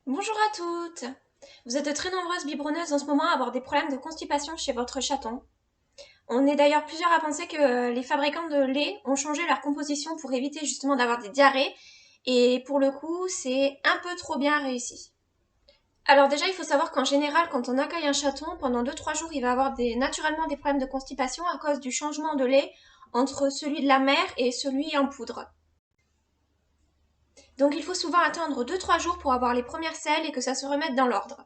Bonjour à toutes! Vous êtes de très nombreuses biberonneuses en ce moment à avoir des problèmes de constipation chez votre chaton. On est d'ailleurs plusieurs à penser que les fabricants de lait ont changé leur composition pour éviter justement d'avoir des diarrhées, et pour le coup, c'est un peu trop bien réussi. Alors déjà, il faut savoir qu'en général, quand on accueille un chaton, pendant 2-3 jours, il va avoir naturellement des problèmes de constipation à cause du changement de lait entre celui de la mère et celui en poudre. Donc il faut souvent attendre 2-3 jours pour avoir les premières selles et que ça se remette dans l'ordre.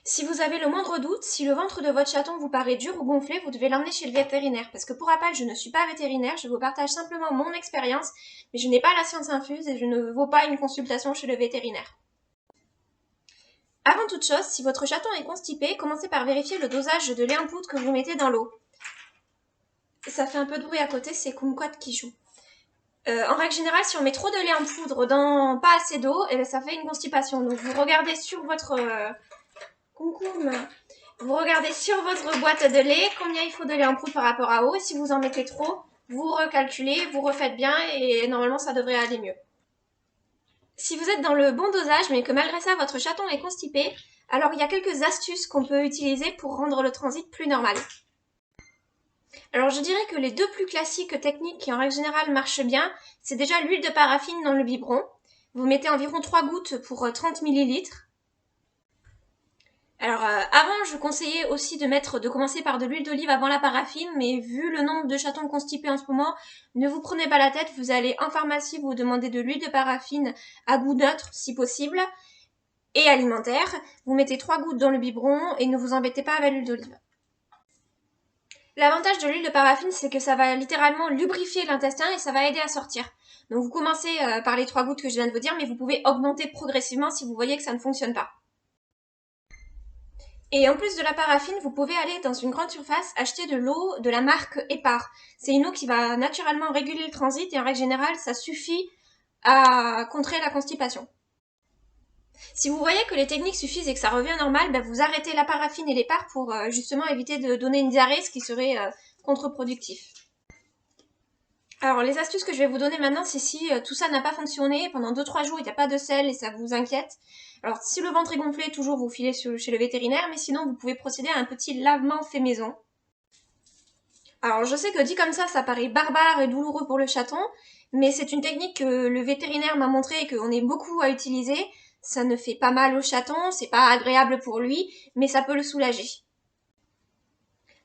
Si vous avez le moindre doute, si le ventre de votre chaton vous paraît dur ou gonflé, vous devez l'emmener chez le vétérinaire. Parce que pour rappel, je ne suis pas vétérinaire, je vous partage simplement mon expérience, mais je n'ai pas la science infuse et je ne vaux pas une consultation chez le vétérinaire. Avant toute chose, si votre chaton est constipé, commencez par vérifier le dosage de lait en poudre que vous mettez dans l'eau. Ça fait un peu de bruit à côté, c'est Kumquat qui joue. En règle générale, si on met trop de lait en poudre dans pas assez d'eau, ça fait une constipation. Donc vous regardez sur votre vous regardez sur votre boîte de lait combien il faut de lait en poudre par rapport à eau. Et si vous en mettez trop, vous recalculez, vous refaites bien et normalement ça devrait aller mieux. Si vous êtes dans le bon dosage mais que malgré ça votre chaton est constipé, alors il y a quelques astuces qu'on peut utiliser pour rendre le transit plus normal. Alors je dirais que les deux plus classiques techniques qui en règle générale marchent bien, c'est déjà l'huile de paraffine dans le biberon. Vous mettez environ 3 gouttes pour 30 millilitres. Alors avant, je conseillais aussi de commencer par de l'huile d'olive avant la paraffine, mais vu le nombre de chatons constipés en ce moment, ne vous prenez pas la tête, vous allez en pharmacie vous demander de l'huile de paraffine à goût neutre si possible, et alimentaire. Vous mettez 3 gouttes dans le biberon et ne vous embêtez pas avec l'huile d'olive. L'avantage de l'huile de paraffine, c'est que ça va littéralement lubrifier l'intestin et ça va aider à sortir. Donc vous commencez par les 3 gouttes que je viens de vous dire, mais vous pouvez augmenter progressivement si vous voyez que ça ne fonctionne pas. Et en plus de la paraffine, vous pouvez aller dans une grande surface acheter de l'eau de la marque Epar. C'est une eau qui va naturellement réguler le transit et en règle générale, ça suffit à contrer la constipation. Si vous voyez que les techniques suffisent et que ça revient normal, vous arrêtez la paraffine et l'Epar pour justement éviter de donner une diarrhée, ce qui serait contre-productif. Alors les astuces que je vais vous donner maintenant, c'est si tout ça n'a pas fonctionné, pendant 2-3 jours il n'y a pas de sel et ça vous inquiète. Alors si le ventre est gonflé, toujours vous filez chez le vétérinaire, mais sinon vous pouvez procéder à un petit lavement fait maison. Alors je sais que dit comme ça paraît barbare et douloureux pour le chaton, mais c'est une technique que le vétérinaire m'a montré et qu'on est beaucoup à utiliser. Ça ne fait pas mal au chaton, c'est pas agréable pour lui, mais ça peut le soulager.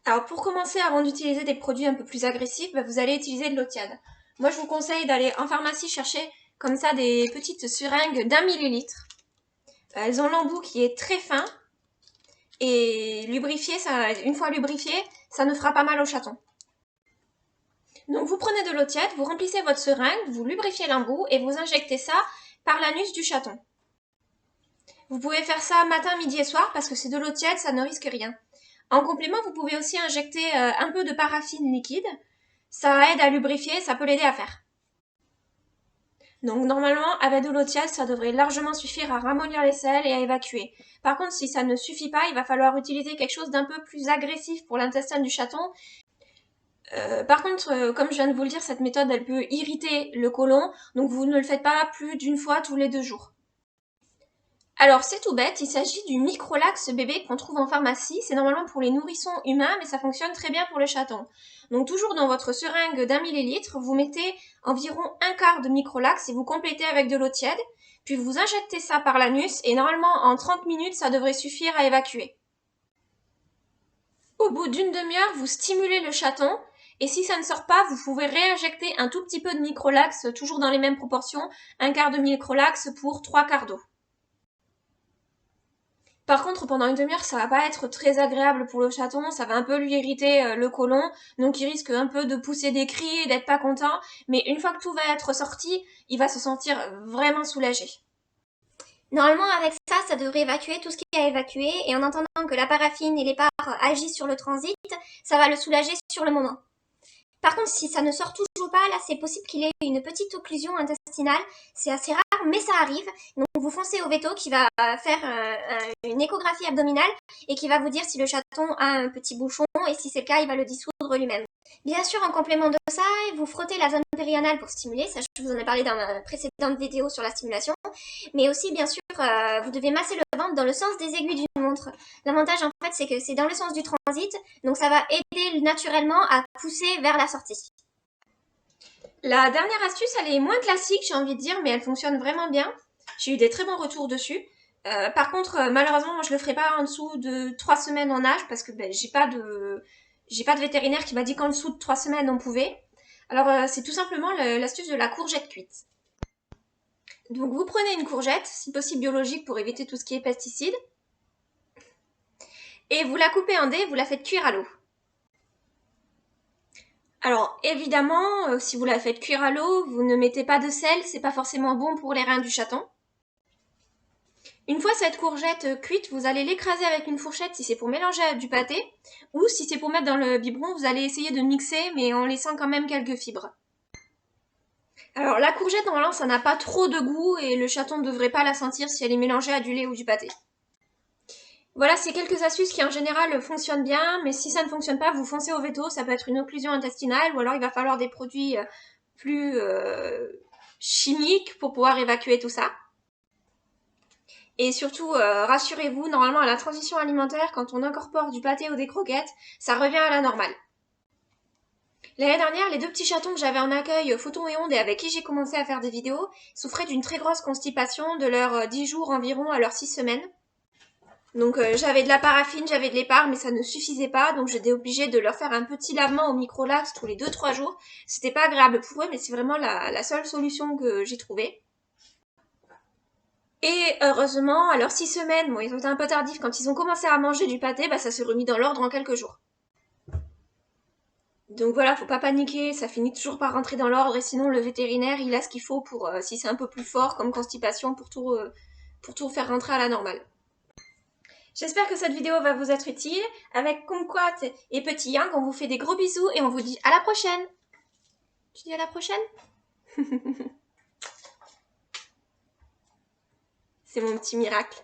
Alors pour commencer, avant d'utiliser des produits un peu plus agressifs, vous allez utiliser de l'eau tiède. Moi je vous conseille d'aller en pharmacie chercher comme ça des petites seringues d'1 millilitre. Elles ont l'embout qui est très fin et lubrifié, une fois lubrifié, ça ne fera pas mal au chaton. Donc vous prenez de l'eau tiède, vous remplissez votre seringue, vous lubrifiez l'embout et vous injectez ça par l'anus du chaton. Vous pouvez faire ça matin, midi et soir parce que c'est de l'eau tiède, ça ne risque rien. En complément, vous pouvez aussi injecter un peu de paraffine liquide. Ça aide à lubrifier, ça peut l'aider à faire. Donc normalement, avec de l'eau tiède, ça devrait largement suffire à ramollir les selles et à évacuer. Par contre, si ça ne suffit pas, il va falloir utiliser quelque chose d'un peu plus agressif pour l'intestin du chaton. Par contre, comme je viens de vous le dire, cette méthode, elle peut irriter le côlon, donc vous ne le faites pas plus d'une fois tous les 2 jours. Alors c'est tout bête, il s'agit du Microlax bébé qu'on trouve en pharmacie. C'est normalement pour les nourrissons humains, mais ça fonctionne très bien pour le chaton. Donc toujours dans votre seringue d'1 millilitre, vous mettez environ un quart de Microlax et vous complétez avec de l'eau tiède. Puis vous injectez ça par l'anus et normalement en 30 minutes, ça devrait suffire à évacuer. Au bout d'une demi-heure, vous stimulez le chaton. Et si ça ne sort pas, vous pouvez réinjecter un tout petit peu de Microlax, toujours dans les mêmes proportions, un quart de Microlax pour 3 quarts d'eau. Par contre, pendant une demi-heure, ça va pas être très agréable pour le chaton, ça va un peu lui irriter le côlon, donc il risque un peu de pousser des cris et d'être pas content, mais une fois que tout va être sorti, il va se sentir vraiment soulagé. Normalement, avec ça, ça devrait évacuer tout ce qui est à évacuer, et en entendant que la paraffine et les parts agissent sur le transit, ça va le soulager sur le moment. Par contre, si ça ne sort toujours pas, là, c'est possible qu'il ait une petite occlusion intestinale. C'est assez rare, mais ça arrive. Donc, vous foncez au véto qui va faire une échographie abdominale et qui va vous dire si le chaton a un petit bouchon, et si c'est le cas, il va le dissoudre lui-même. Bien sûr, en complément de ça, vous frottez la zone périanale pour stimuler, ça je vous en ai parlé dans ma précédente vidéo sur la stimulation, mais aussi bien sûr, vous devez masser le ventre dans le sens des aiguilles d'une montre. L'avantage en fait, c'est que c'est dans le sens du transit, donc ça va aider naturellement à pousser vers la sortie. La dernière astuce, elle est moins classique, j'ai envie de dire, mais elle fonctionne vraiment bien. J'ai eu des très bons retours dessus. Par contre, malheureusement, moi, je le ferai pas en dessous de 3 semaines en âge parce que ben, j'ai pas de vétérinaire qui m'a dit qu'en dessous de 3 semaines on pouvait. Alors, c'est tout simplement l'astuce de la courgette cuite. Donc, vous prenez une courgette, si possible biologique pour éviter tout ce qui est pesticides, et vous la coupez en dés, vous la faites cuire à l'eau. Alors évidemment, si vous la faites cuire à l'eau, vous ne mettez pas de sel, c'est pas forcément bon pour les reins du chaton. Une fois cette courgette cuite, vous allez l'écraser avec une fourchette si c'est pour mélanger à du pâté, ou si c'est pour mettre dans le biberon, vous allez essayer de mixer, mais en laissant quand même quelques fibres. Alors la courgette, normalement, ça n'a pas trop de goût et le chaton ne devrait pas la sentir si elle est mélangée à du lait ou du pâté. Voilà, c'est quelques astuces qui en général fonctionnent bien, mais si ça ne fonctionne pas, vous foncez au veto, ça peut être une occlusion intestinale, ou alors il va falloir des produits plus chimiques pour pouvoir évacuer tout ça. Et surtout, rassurez-vous, normalement à la transition alimentaire, quand on incorpore du pâté ou des croquettes, ça revient à la normale. L'année dernière, les deux petits chatons que j'avais en accueil, Photon et Onde, et avec qui j'ai commencé à faire des vidéos, souffraient d'une très grosse constipation de leurs 10 jours environ à leurs 6 semaines. Donc j'avais de la paraffine, j'avais de l'épar, mais ça ne suffisait pas, donc j'étais obligée de leur faire un petit lavement au microlax tous les 2-3 jours. C'était pas agréable pour eux, mais c'est vraiment la seule solution que j'ai trouvée. Et heureusement, à leurs 6 semaines, bon, ils ont été un peu tardifs, quand ils ont commencé à manger du pâté, bah, ça s'est remis dans l'ordre en quelques jours. Donc voilà, faut pas paniquer, ça finit toujours par rentrer dans l'ordre, et sinon le vétérinaire, il a ce qu'il faut pour, si c'est un peu plus fort comme constipation, pour tout faire rentrer à la normale. J'espère que cette vidéo va vous être utile. Avec Kumquat et Petit Yang, on vous fait des gros bisous et on vous dit à la prochaine. Tu dis à la prochaine? C'est mon petit miracle.